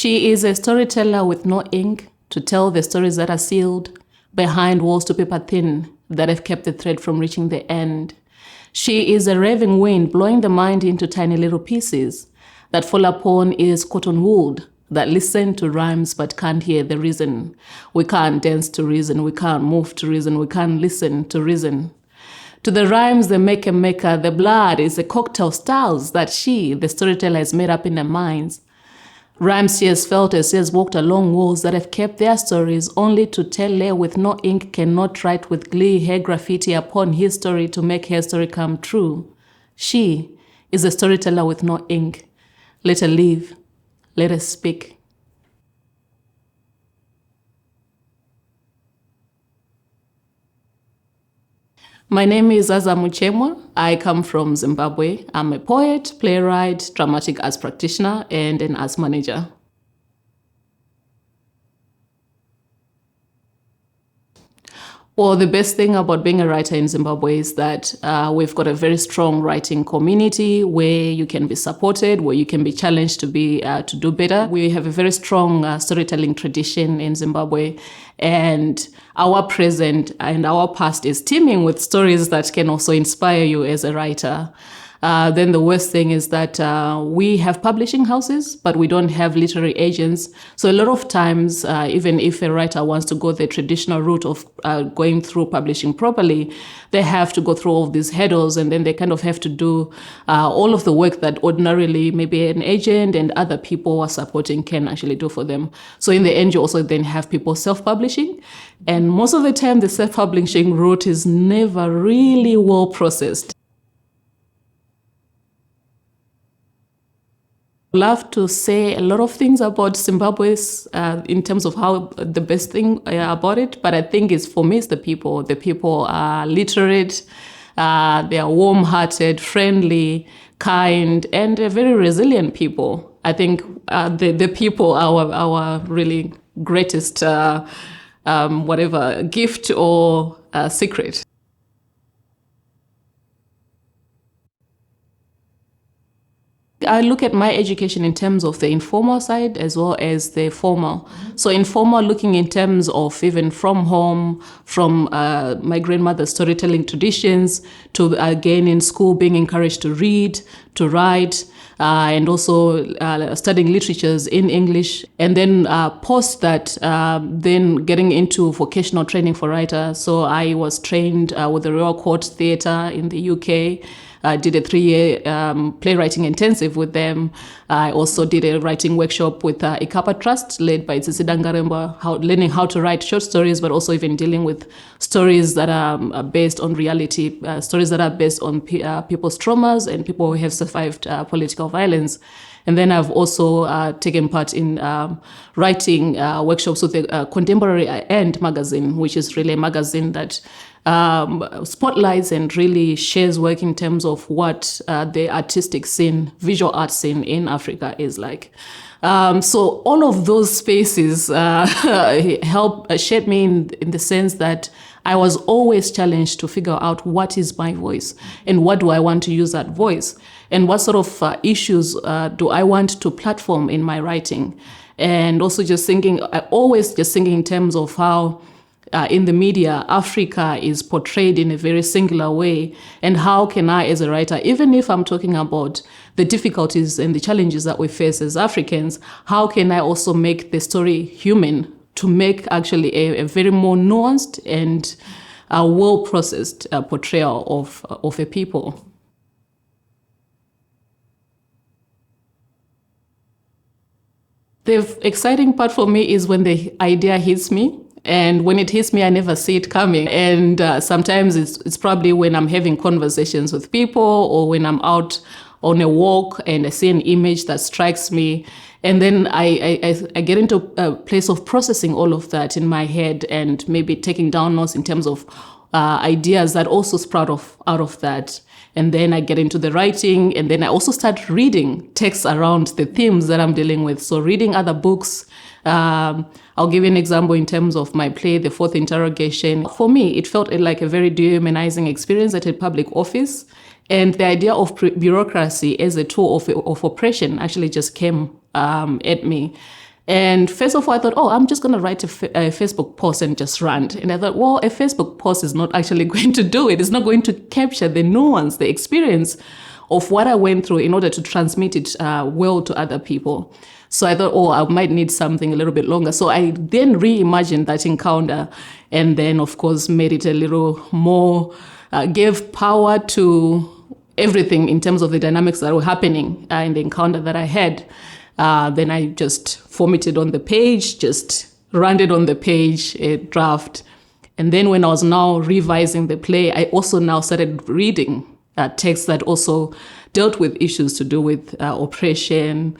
She is a storyteller with no ink to tell the stories that are sealed behind walls too paper thin that have kept the thread from reaching the end. She is a raving wind blowing the mind into tiny little pieces that fall upon ears cotton wooled, that listen to rhymes but can't hear the reason. We can't dance to reason, we can't move to reason, we can't listen to reason. To the rhymes, the maker, the blood is a cocktail styles that she, the storyteller, has made up in her minds. Rhymes she has felt as she has walked along walls that have kept their stories only to tell her with no ink cannot write with glee her graffiti upon his story to make her story come true. She is a storyteller with no ink. Let her live. Let her speak. My name is Zaza MUCHEMWA. I come from Zimbabwe. I'm a poet, playwright, dramatic arts practitioner, and an arts manager. Well, the best thing about being a writer in Zimbabwe is that we've got a very strong writing community where you can be supported, where you can be challenged to do better. We have a very strong storytelling tradition in Zimbabwe, and our present and our past is teeming with stories that can also inspire you as a writer. Then the worst thing is that we have publishing houses, but we don't have literary agents. So a lot of times, even if a writer wants to go the traditional route of going through publishing properly, they have to go through all of these hurdles, and then they kind of have to do all of the work that ordinarily maybe an agent and other people who are supporting can actually do for them. So in the end, you also then have people self-publishing. And most of the time, the self-publishing route is never really well processed. Love to say a lot of things about Zimbabwe's in terms of how the best thing about it, but I think for me it's the people. The people are literate, they are warm-hearted, friendly, kind, and very resilient people. I think the people are our really greatest whatever gift or secret. I look at my education in terms of the informal side as well as the formal. So informal, looking in terms of even from home, from my grandmother's storytelling traditions, to again in school being encouraged to read, to write, and also studying literatures in English. And then post that, then getting into vocational training for writers. So I was trained with the Royal Court Theatre in the UK. I did a 3-year playwriting intensive with them. I also did a writing workshop with Ikapa Trust, led by Tsitsi Dangaremba, learning how to write short stories, but also even dealing with stories that are based on reality, stories that are based on people's traumas and people who have survived political violence. And then I've also taken part in writing workshops with the Contemporary End magazine, which is really a magazine that spotlights and really shares work in terms of what the artistic scene, visual art scene in Africa is like. So all of those spaces help shape me in the sense that I was always challenged to figure out what is my voice and what do I want to use that voice and what sort of issues do I want to platform in my writing. And also always just thinking in terms of how in the media, Africa is portrayed in a very singular way. And how can I, as a writer, even if I'm talking about the difficulties and the challenges that we face as Africans, how can I also make the story human to make actually a very more nuanced and well-processed portrayal of a people? The exciting part for me is when the idea hits me. And when it hits me, I never see it coming. And sometimes it's probably when I'm having conversations with people or when I'm out on a walk and I see an image that strikes me. And then I get into a place of processing all of that in my head and maybe taking down notes in terms of ideas that also sprout out of that. And then I get into the writing, and then I also start reading texts around the themes that I'm dealing with. So reading other books. I'll give you an example in terms of my play, IVth Interrogation. For me, it felt like a very dehumanizing experience at a public office. And the idea of bureaucracy as a tool of oppression actually just came at me. And first of all, I thought, oh, I'm just going to write a Facebook post and just rant. And I thought, well, a Facebook post is not actually going to do it. It's not going to capture the nuance, the experience of what I went through in order to transmit it well to other people. So I thought, oh, I might need something a little bit longer. So I then reimagined that encounter and then, of course, made it a little more, gave power to everything in terms of the dynamics that were happening in the encounter that I had. Then I just formatted on the page, just ran it on the page, a draft. And then when I was now revising the play, I also now started reading texts that also dealt with issues to do with oppression,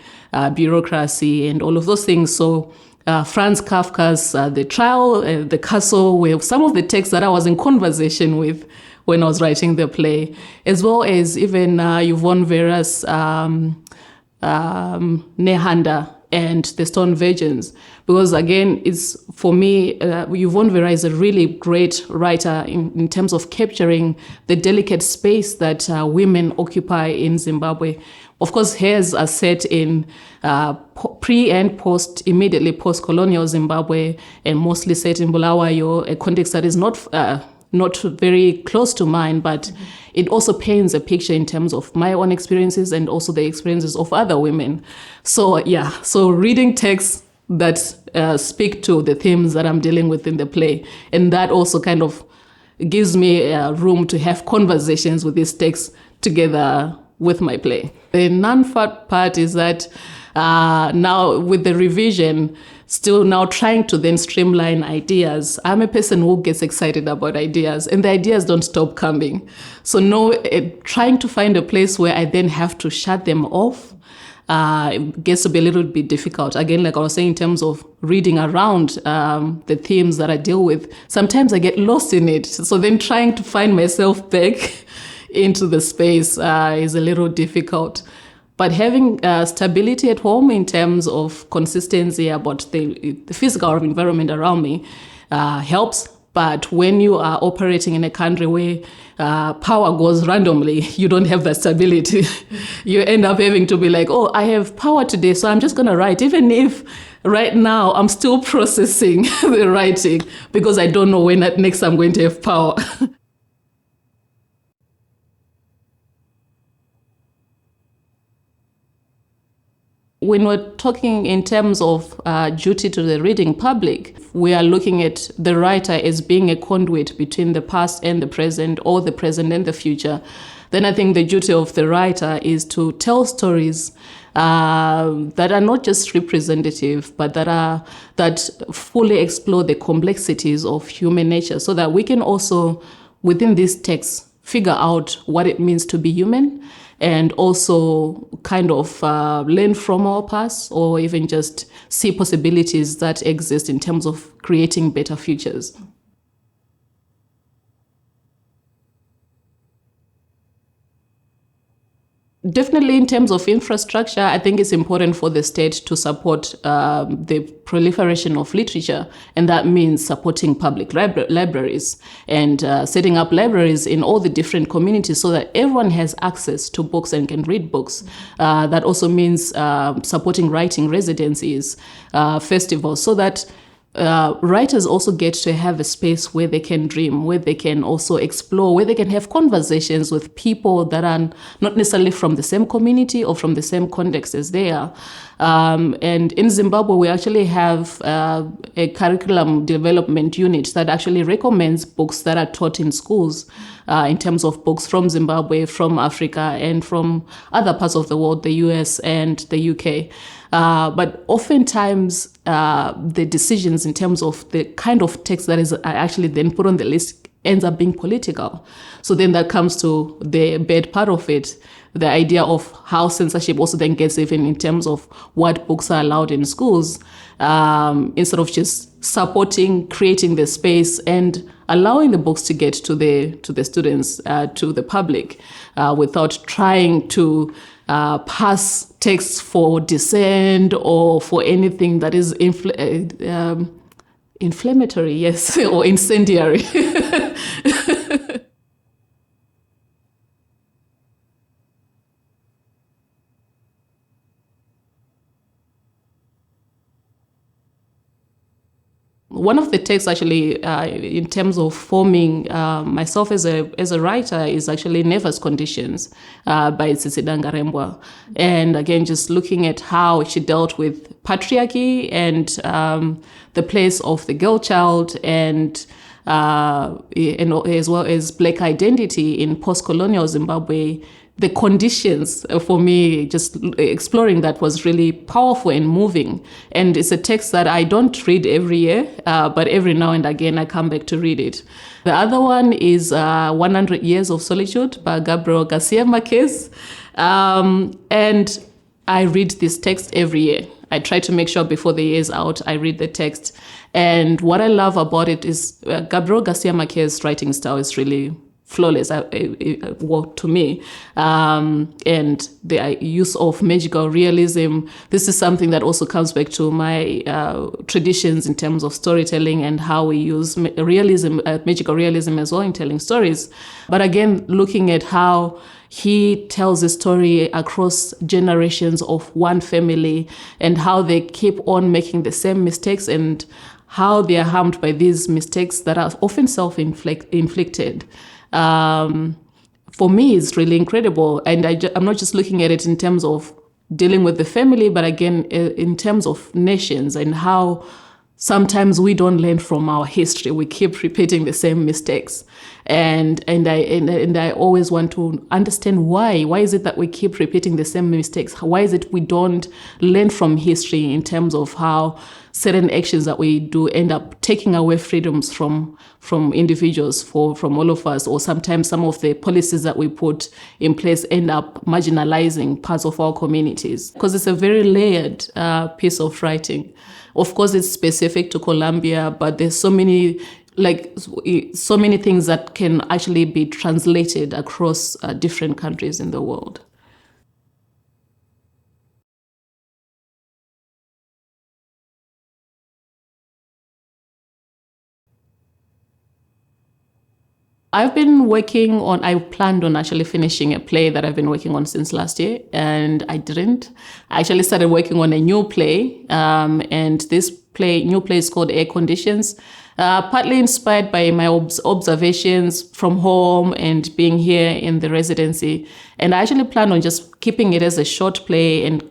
bureaucracy, and all of those things. So Franz Kafka's The Trial, The Castle, were some of the texts that I was in conversation with when I was writing the play, as well as even Yvonne Vera's Nehanda and the Stone Virgins, because again, it's for me, Yvonne Vera is a really great writer in terms of capturing the delicate space that women occupy in Zimbabwe. Of course, hers are set in pre and post, immediately post-colonial Zimbabwe, and mostly set in Bulawayo, a context that is not very close to mine, but it also paints a picture in terms of my own experiences and also the experiences of other women. So so reading texts that speak to the themes that I'm dealing with in the play, and that also kind of gives me room to have conversations with these texts together with my play. The non-fat part is that now with the revision, still now trying to then streamline ideas. I'm a person who gets excited about ideas, and the ideas don't stop coming. So trying to find a place where I then have to shut them off it gets to be a little bit difficult. Again, like I was saying, in terms of reading around the themes that I deal with, sometimes I get lost in it. So then trying to find myself back into the space is a little difficult. But having stability at home in terms of consistency about the physical environment around me helps. But when you are operating in a country where power goes randomly, you don't have that stability. You end up having to be like, oh, I have power today, so I'm just going to write, even if right now I'm still processing the writing because I don't know when next I'm going to have power. When we're talking in terms of duty to the reading public, we are looking at the writer as being a conduit between the past and the present, or the present and the future. Then I think the duty of the writer is to tell stories that are not just representative, but that fully explore the complexities of human nature, so that we can also, within these texts, figure out what it means to be human, and also kind of learn from our past, or even just see possibilities that exist in terms of creating better futures. Definitely in terms of infrastructure, I think it's important for the state to support the proliferation of literature, and that means supporting public libraries and setting up libraries in all the different communities so that everyone has access to books and can read books. That also means supporting writing residencies, festivals, so that writers also get to have a space where they can dream, where they can also explore, where they can have conversations with people that are not necessarily from the same community or from the same context as they are. And in Zimbabwe, we actually have a curriculum development unit that actually recommends books that are taught in schools in terms of books from Zimbabwe, from Africa, and from other parts of the world, the US and the UK. But oftentimes, the decisions in terms of the kind of text that is actually then put on the list ends up being political. So then that comes to the bad part of it, the idea of how censorship also then gets even in terms of what books are allowed in schools, instead of just supporting, creating the space and allowing the books to get to the students, to the public, without trying to pass texts for dissent or for anything that is inflammatory, yes, or incendiary. one of the texts actually, in terms of forming myself as a writer, is actually Nervous Conditions by Tsitsidanga Ngarembwa. And again, just looking at how she dealt with patriarchy and the place of the girl child and as well as Black identity in post-colonial Zimbabwe. The conditions for me, just exploring that, was really powerful and moving. And it's a text that I don't read every year, but every now and again I come back to read it. The other one is 100 Years of Solitude by Gabriel Garcia Marquez. And I read this text every year. I try to make sure before the year is out, I read the text. And what I love about it is Gabriel Garcia Marquez's writing style is really flawless to me, and the use of magical realism. This is something that also comes back to my traditions in terms of storytelling and how we use realism, magical realism as well in telling stories. But again, looking at how he tells a story across generations of one family and how they keep on making the same mistakes and how they are harmed by these mistakes that are often self-inflicted. For me, it's really incredible. And I'm not just looking at it in terms of dealing with the family, but again, in terms of nations and how sometimes we don't learn from our history. We keep repeating the same mistakes. And I always want to understand why. Why is it that we keep repeating the same mistakes? Why is it we don't learn from history in terms of how certain actions that we do end up taking away freedoms from individuals, from all of us, or sometimes some of the policies that we put in place end up marginalizing parts of our communities? Because it's a very layered piece of writing. Of course, it's specific to Colombia, but there's so many things that can actually be translated across different countries in the world. I planned on actually finishing a play that I've been working on since last year, and I didn't. I actually started working on a new play, and this new play is called Air Conditions, partly inspired by my observations from home and being here in the residency. And I actually planned on just keeping it as a short play and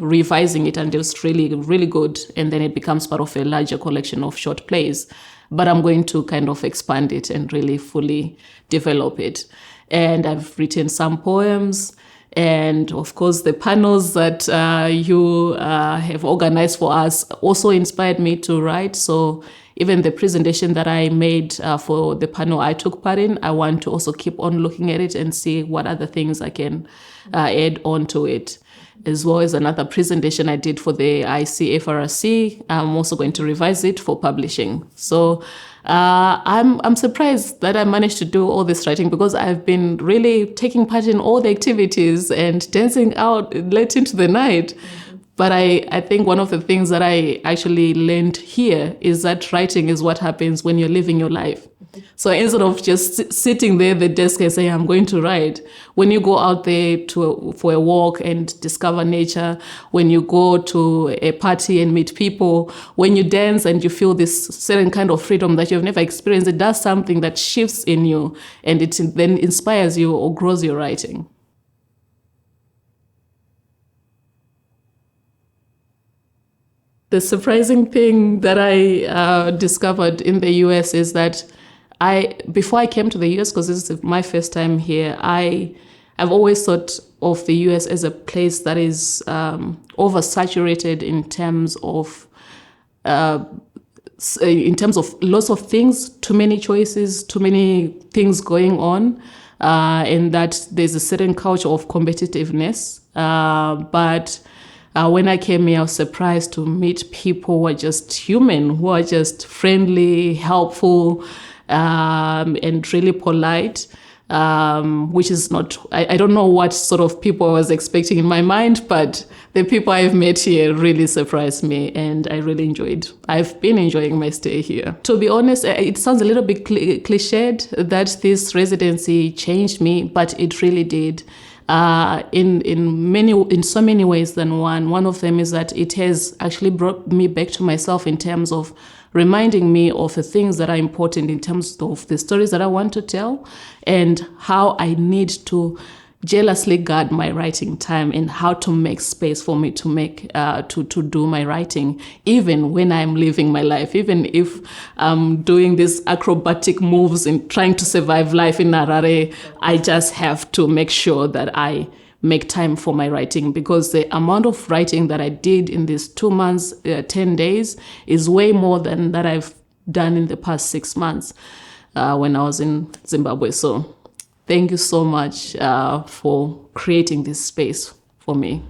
revising it until it's really, really good, and then it becomes part of a larger collection of short plays. But I'm going to kind of expand it and really fully develop it. And I've written some poems, and of course the panels that you have organized for us also inspired me to write. So even the presentation that I made for the panel I took part in, I want to also keep on looking at it and see what other things I can add on to it. As well as another presentation I did for the ICFRC. I'm also going to revise it for publishing. So I'm surprised that I managed to do all this writing, because I've been really taking part in all the activities and dancing out late into the night. But I think one of the things that I actually learned here is that writing is what happens when you're living your life. So instead of just sitting there at the desk and saying, I'm going to write, when you go out there for a walk and discover nature, when you go to a party and meet people, when you dance and you feel this certain kind of freedom that you've never experienced, it does something that shifts in you, and it then inspires you or grows your writing. The surprising thing that I discovered in the US is that before I came to the US, because this is my first time here, I've always thought of the US as a place that is oversaturated in terms of lots of things, too many choices, too many things going on, and that there's a certain culture of competitiveness. But when I came here, I was surprised to meet people who are just human, who are just friendly, helpful, and really polite, which is not, I don't know what sort of people I was expecting in my mind, but the people I've met here really surprised me, and I've been enjoying my stay here. To be honest, it sounds a little bit cliched that this residency changed me, but it really did. In so many ways than one. One of them is that it has actually brought me back to myself in terms of reminding me of the things that are important in terms of the stories that I want to tell and how I need to jealously guard my writing time and how to make space for me to to do my writing, even when I'm living my life, even if I'm doing these acrobatic moves and trying to survive life in Harare. I just have to make sure that I make time for my writing, because the amount of writing that I did in these 2 months, 10 days is way more than that I've done in the past 6 months when I was in Zimbabwe. So thank you so much for creating this space for me.